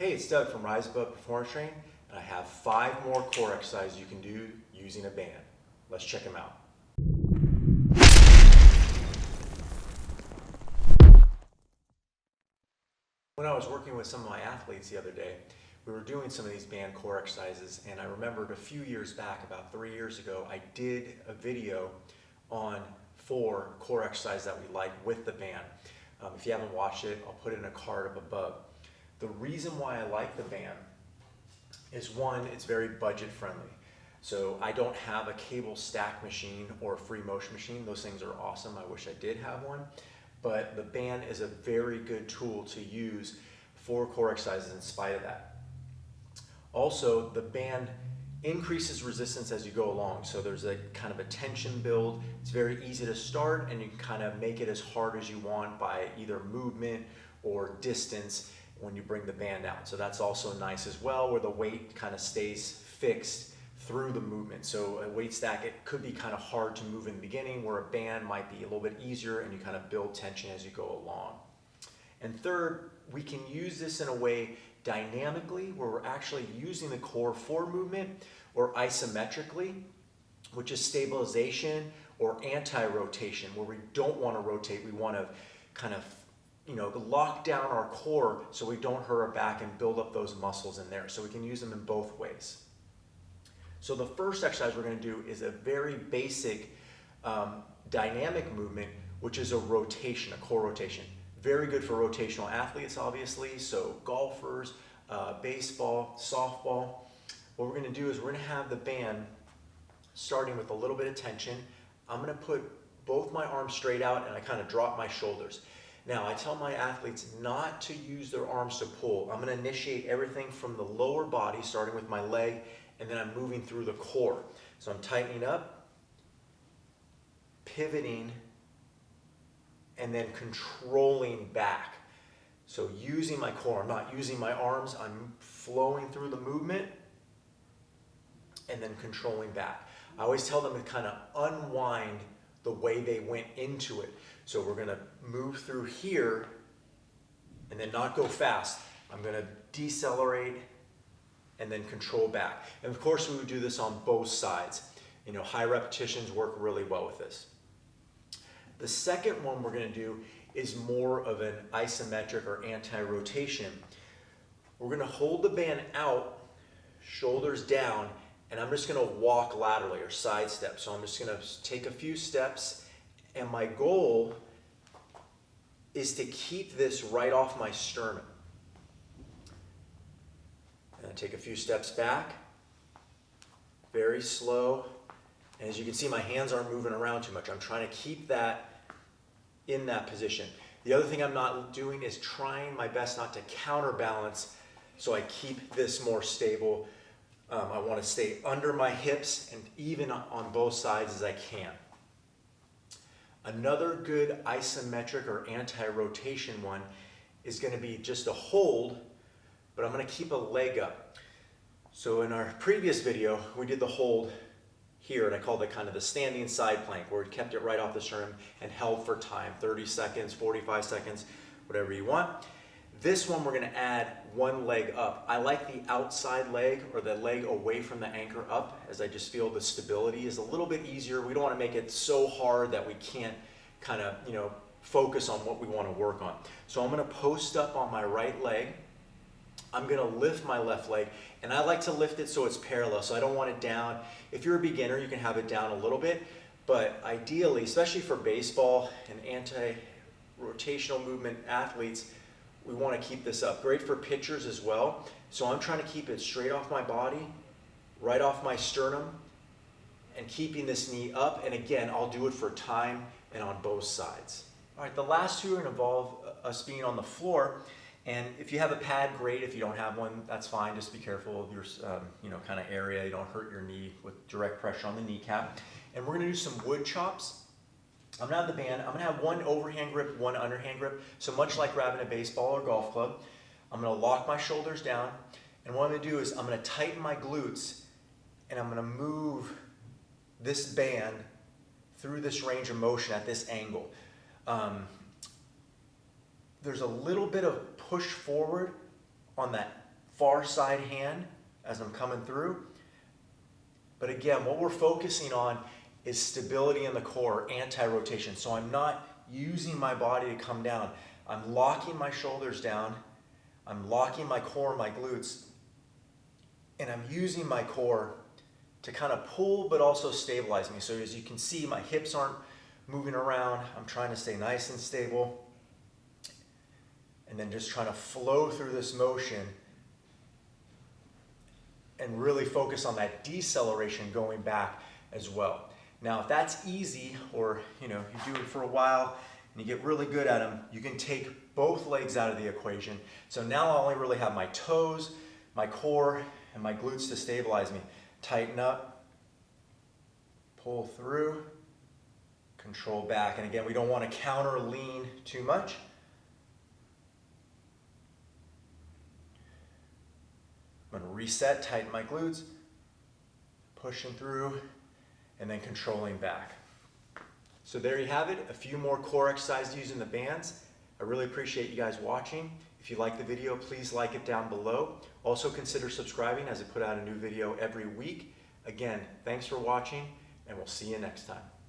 Hey, it's Doug from Rise Above Performance Training, and I have 5 more core exercises you can do using a band. Let's check them out. When I was working with some of my athletes the other day, we were doing some of these band core exercises, and I remembered a few years back, about 3 years ago, I did a video on 4 core exercises that we like with the band. If you haven't watched it, I'll put it in a card up above. The reason why I like the band is, one, it's very budget friendly. So I don't have a cable stack machine or a free motion machine. Those things are awesome. I wish I did have one. But the band is a very good tool to use for core exercises in spite of that. Also, the band increases resistance as you go along. So there's a kind of a tension build. It's very easy to start, and you can kind of make it as hard as you want by either movement or distance when you bring the band out. So that's also nice as well, where the weight kind of stays fixed through the movement. So a weight stack, it could be kind of hard to move in the beginning, where a band might be a little bit easier and you kind of build tension as you go along. And third, we can use this in a way dynamically, where we're actually using the core for movement, or isometrically, which is stabilization or anti-rotation, where we don't want to rotate. We want to kind of lock down our core so we don't hurt our back and build up those muscles in there. So we can use them in both ways. So the first exercise we're going to do is a very basic dynamic movement, which is a rotation, a core rotation. Very good for rotational athletes, obviously. So golfers, baseball, softball. What we're going to do is we're going to have the band starting with a little bit of tension. I'm going to put both my arms straight out, and I kind of drop my shoulders. Now, I tell my athletes not to use their arms to pull. I'm going to initiate everything from the lower body, starting with my leg, and then I'm moving through the core. So I'm tightening up, pivoting, and then controlling back. So using my core, I'm not using my arms, I'm flowing through the movement, and then controlling back. I always tell them to kind of unwind the way they went into it. So we're going to move through here and then not go fast. I'm going to decelerate and then control back. And of course, we would do this on both sides. High repetitions work really well with this. The second one we're going to do is more of an isometric or anti-rotation. We're going to hold the band out, shoulders down, and I'm just going to walk laterally or side step. So I'm just going to take a few steps, and my goal is to keep this right off my sternum. And I take a few steps back, very slow. And as you can see, my hands aren't moving around too much. I'm trying to keep that in that position. The other thing I'm not doing is trying my best not to counterbalance, so I keep this more stable. I want to stay under my hips and even on both sides as I can. Another good isometric or anti-rotation one is going to be just a hold, but I'm going to keep a leg up. So in our previous video, we did the hold here, and I called it kind of the standing side plank, where we kept it right off the sternum and held for time, 30 seconds, 45 seconds, whatever you want. This one, we're going to add one leg up. I like the outside leg, or the leg away from the anchor up, as I just feel the stability is a little bit easier. We don't want to make it so hard that we can't kind of, focus on what we want to work on. So I'm going to post up on my right leg. I'm going to lift my left leg, and I like to lift it so it's parallel, so I don't want it down. If you're a beginner, you can have it down a little bit, but ideally, especially for baseball and anti-rotational movement athletes, we want to keep this up. Great for pitchers as well. So I'm trying to keep it straight off my body, right off my sternum, and keeping this knee up. And again, I'll do it for time and on both sides. All right, the last two are going to involve us being on the floor. And if you have a pad, great. If you don't have one, that's fine. Just be careful of your kind of area. You don't hurt your knee with direct pressure on the kneecap. And we're going to do some wood chops. I'm going to have the band. I'm going to have one overhand grip, one underhand grip. So much like grabbing a baseball or golf club, I'm going to lock my shoulders down. And what I'm going to do is I'm going to tighten my glutes, and I'm going to move this band through this range of motion at this angle. There's a little bit of push forward on that far side hand as I'm coming through. But again, what we're focusing on is stability in the core, anti-rotation. So I'm not using my body to come down. I'm locking my shoulders down. I'm locking my core, my glutes, and I'm using my core to kind of pull but also stabilize me. So as you can see, my hips aren't moving around. I'm trying to stay nice and stable. And then just trying to flow through this motion and really focus on that deceleration going back as well. Now, if that's easy, or you do it for a while and you get really good at them, you can take both legs out of the equation. So now I only really have my toes, my core, and my glutes to stabilize me. Tighten up, pull through, control back. And again, we don't want to counter lean too much. I'm going to reset, tighten my glutes, pushing through, and then controlling back. So there you have it, a few more core exercises using the bands. I really appreciate you guys watching. If you like the video, please like it down below. Also consider subscribing as I put out a new video every week. Again, thanks for watching, and we'll see you next time.